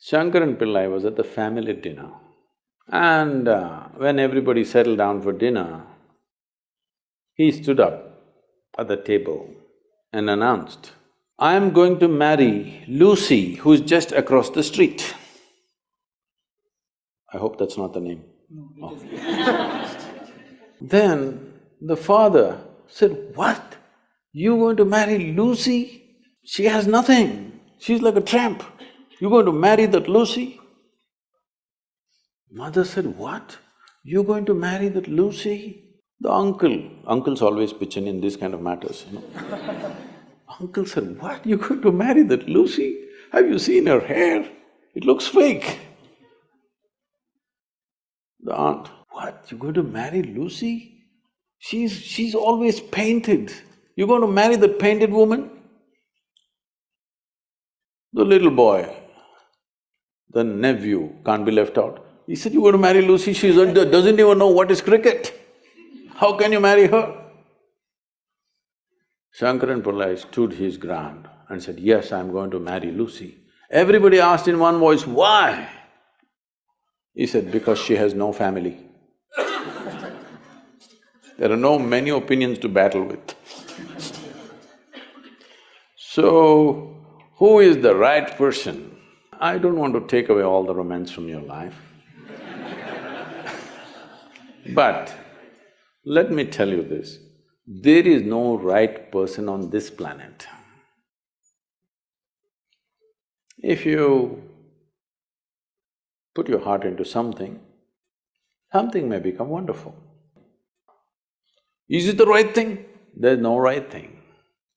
Shankaran Pillai was at the family dinner and when everybody settled down for dinner, he stood up at the table and announced, "I am going to marry Lucy, who's just across the street." I hope that's not the name. No. Then the father said, "What? You going to marry Lucy? She has nothing, she's like a tramp. You going to marry that Lucy?" Mother said, "What? You going to marry that Lucy?" The uncles always pitch in these kind of matters, you know. Uncle said, "What? You going to marry that Lucy? Have you seen her hair? It looks fake." The aunt, "What? You going to marry Lucy? She's always painted. You going to marry that painted woman?" The little boy, the nephew, can't be left out. He said, "You going to marry Lucy? She doesn't even know what is cricket. How can you marry her?" Shankaran Pillai stood his ground and said, "Yes, I'm going to marry Lucy." Everybody asked in one voice, "Why?" He said, "Because she has no family." There are no many opinions to battle with. So, who is the right person? I don't want to take away all the romance from your life. But let me tell you this, there is no right person on this planet. If you put your heart into something, something may become wonderful. Is it the right thing? There's no right thing.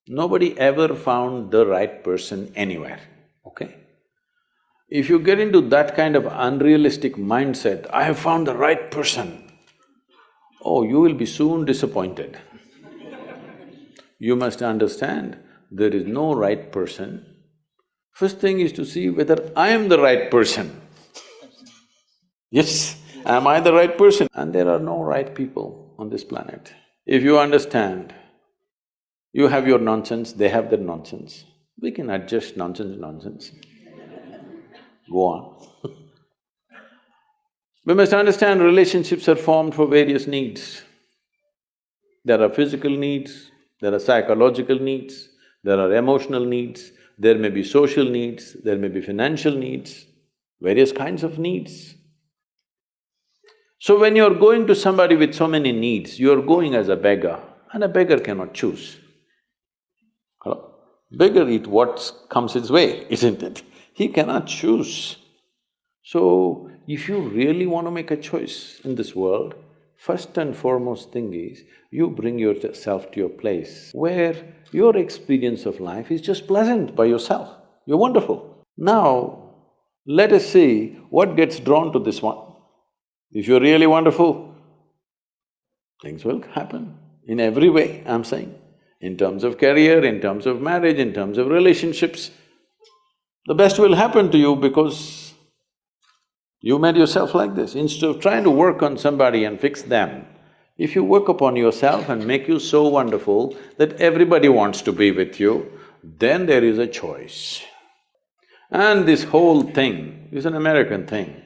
Nobody ever found the right person anywhere, okay? If you get into that kind of unrealistic mindset, "I have found the right person," oh, you will be soon disappointed. You must understand, there is no right person. First thing is to see whether I am the right person. Yes, am I the right person? And there are no right people on this planet. If you understand, you have your nonsense, they have their nonsense, we can adjust nonsense. Go on. We must understand relationships are formed for various needs. There are physical needs, there are psychological needs, there are emotional needs, there may be social needs, there may be financial needs, various kinds of needs. So when you're going to somebody with so many needs, you're going as a beggar, and a beggar cannot choose. Hello? Beggar eat what comes his way, isn't it? He cannot choose. So, if you really want to make a choice in this world, first and foremost thing is, you bring yourself to your place where your experience of life is just pleasant by yourself. You're wonderful. Now, let us see what gets drawn to this one. If you're really wonderful, things will happen in every way, I'm saying. In terms of career, in terms of marriage, in terms of relationships, the best will happen to you because you made yourself like this. Instead of trying to work on somebody and fix them, if you work upon yourself and make you so wonderful that everybody wants to be with you, then there is a choice. And this whole thing is an American thing,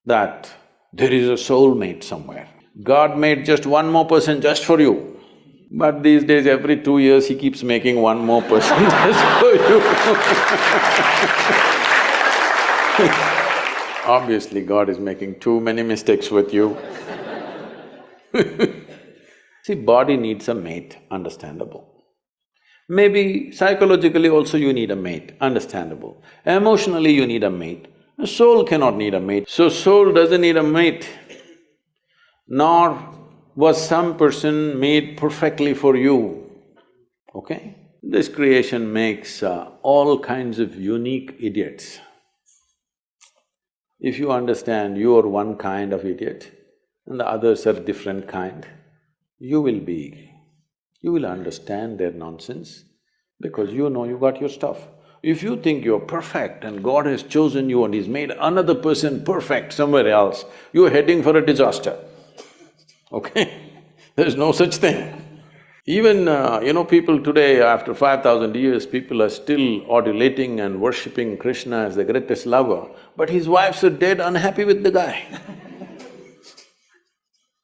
that there is a soulmate somewhere. God made just one more person just for you, but these days every 2 years he keeps making one more person just for you. Obviously, God is making too many mistakes with you. See, body needs a mate, understandable. Maybe psychologically also you need a mate, understandable. Emotionally you need a mate. A soul cannot need a mate. So soul doesn't need a mate, nor was some person made perfectly for you, okay? This creation makes all kinds of unique idiots. If you understand you are one kind of idiot and the others are different kind, you will understand their nonsense because you know you got your stuff. If you think you're perfect and God has chosen you and He's made another person perfect somewhere else, you're heading for a disaster, okay? There's no such thing. Even, people today, after 5,000 years, people are still adulating and worshipping Krishna as the greatest lover, but his wives are dead unhappy with the guy.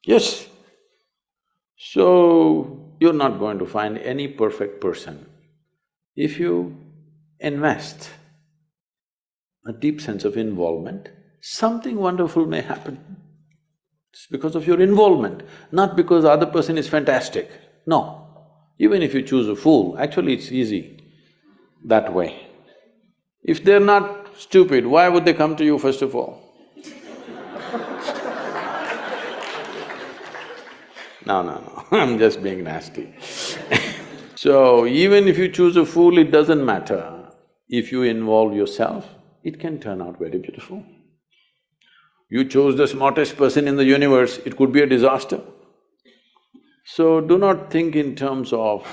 Yes. So, you're not going to find any perfect person. If you invest a deep sense of involvement, something wonderful may happen. It's because of your involvement, not because the other person is fantastic. No. Even if you choose a fool, actually it's easy that way. If they're not stupid, why would they come to you first of all? No, I'm just being nasty. So, even if you choose a fool, it doesn't matter. If you involve yourself, it can turn out very beautiful. You chose the smartest person in the universe, it could be a disaster. So, do not think in terms of,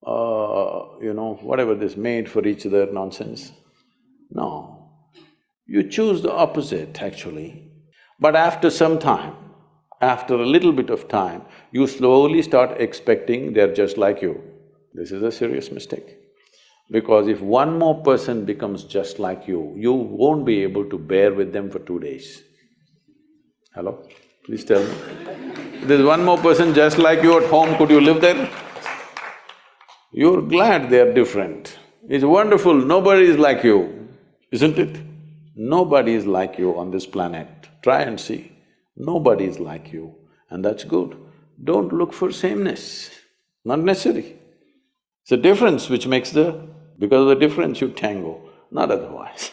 whatever this made for each other nonsense. No, you choose the opposite actually. But after some time, after a little bit of time, you slowly start expecting they're just like you. This is a serious mistake. Because if one more person becomes just like you won't be able to bear with them for 2 days. Hello? Please tell me. If there's one more person just like you at home, could you live there? You're glad they're different. It's wonderful, nobody is like you, isn't it? Nobody is like you on this planet. Try and see. Nobody is like you, and that's good. Don't look for sameness, not necessary. It's a difference which makes the… because of the difference you tango, not otherwise.